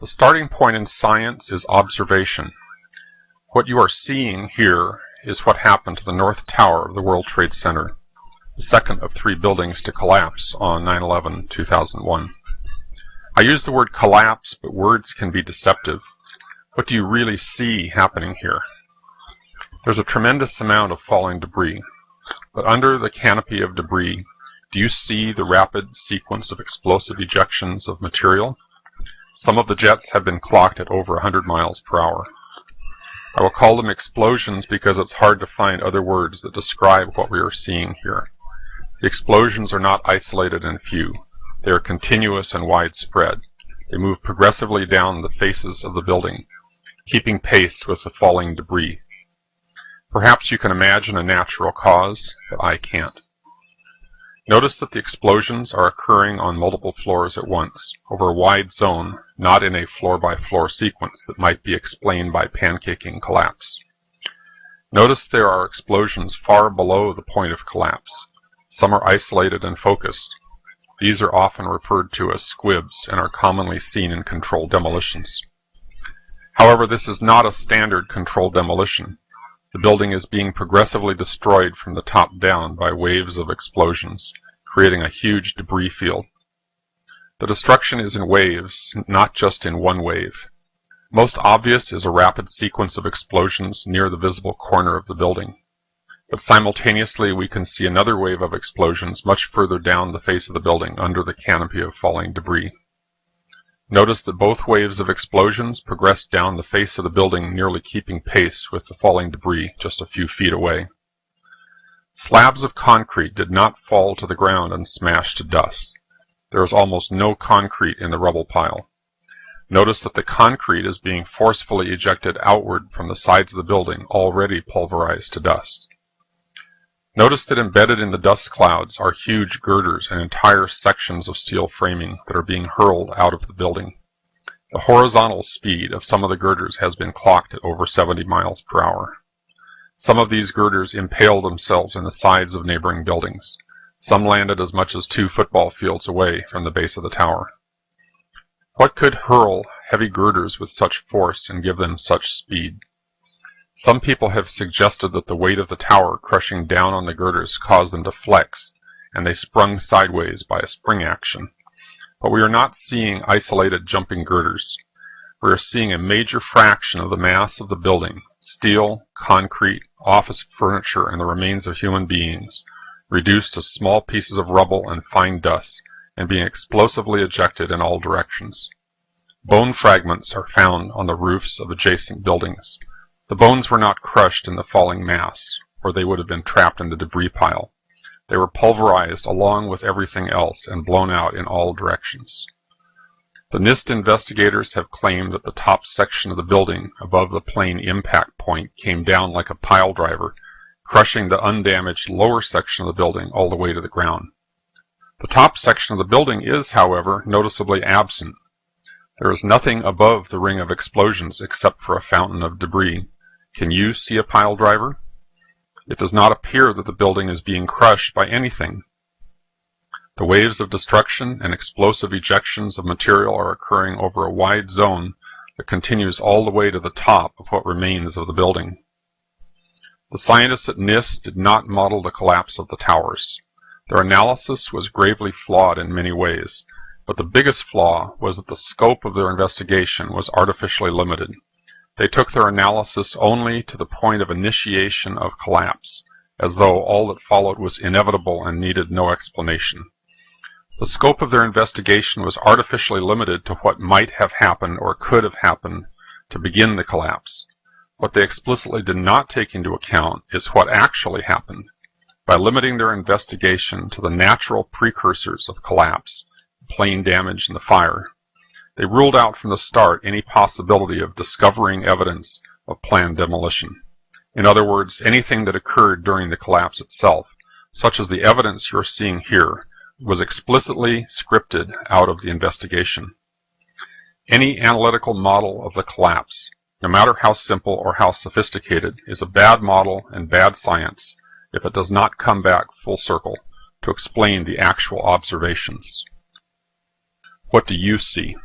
The starting point in science is observation. What you are seeing here is what happened to the North Tower of the World Trade Center, the second of 3 buildings to collapse on 9/11/2001. I use the word collapse, but words can be deceptive. What do you really see happening here? There's a tremendous amount of falling debris, but under the canopy of debris, do you see the rapid sequence of explosive ejections of material? Some of the jets have been clocked at over 100 miles per hour. I will call them explosions because it's hard to find other words that describe what we are seeing here. The explosions are not isolated and few. They are continuous and widespread. They move progressively down the faces of the building, keeping pace with the falling debris. Perhaps you can imagine a natural cause, but I can't. Notice that the explosions are occurring on multiple floors at once, over a wide zone, not in a floor-by-floor sequence that might be explained by pancaking collapse. Notice there are explosions far below the point of collapse. Some are isolated and focused. These are often referred to as squibs and are commonly seen in controlled demolitions. However, this is not a standard controlled demolition. The building is being progressively destroyed from the top down by waves of explosions, creating a huge debris field. The destruction is in waves, not just in one wave. Most obvious is a rapid sequence of explosions near the visible corner of the building. But simultaneously we can see another wave of explosions much further down the face of the building under the canopy of falling debris. Notice that both waves of explosions progress down the face of the building, nearly keeping pace with the falling debris just a few feet away. Slabs of concrete did not fall to the ground and smash to dust. There is almost no concrete in the rubble pile. Notice that the concrete is being forcefully ejected outward from the sides of the building, already pulverized to dust. Notice that embedded in the dust clouds are huge girders and entire sections of steel framing that are being hurled out of the building. The horizontal speed of some of the girders has been clocked at over 70 miles per hour. Some of these girders impale themselves in the sides of neighboring buildings. Some landed as much as 2 football fields away from the base of the tower. What could hurl heavy girders with such force and give them such speed? Some people have suggested that the weight of the tower crushing down on the girders caused them to flex, and they sprung sideways by a spring action. But we are not seeing isolated jumping girders. We are seeing a major fraction of the mass of the building, steel, concrete, office furniture, and the remains of human beings, reduced to small pieces of rubble and fine dust, and being explosively ejected in all directions. Bone fragments are found on the roofs of adjacent buildings. The bones were not crushed in the falling mass, or they would have been trapped in the debris pile. They were pulverized along with everything else and blown out in all directions. The NIST investigators have claimed that the top section of the building above the plane impact point came down like a pile driver, crushing the undamaged lower section of the building all the way to the ground. The top section of the building is, however, noticeably absent. There is nothing above the ring of explosions except for a fountain of debris. Can you see a pile driver? It does not appear that the building is being crushed by anything. The waves of destruction and explosive ejections of material are occurring over a wide zone that continues all the way to the top of what remains of the building. The scientists at NIST did not model the collapse of the towers. Their analysis was gravely flawed in many ways, but the biggest flaw was that the scope of their investigation was artificially limited. They took their analysis only to the point of initiation of collapse, as though all that followed was inevitable and needed no explanation. The scope of their investigation was artificially limited to what might have happened or could have happened to begin the collapse. What they explicitly did not take into account is what actually happened. By limiting their investigation to the natural precursors of collapse, plane damage and the fire, they ruled out from the start any possibility of discovering evidence of planned demolition. In other words, anything that occurred during the collapse itself, such as the evidence you're seeing here, was explicitly scripted out of the investigation. Any analytical model of the collapse, no matter how simple or how sophisticated, is a bad model and bad science if it does not come back full circle to explain the actual observations. What do you see?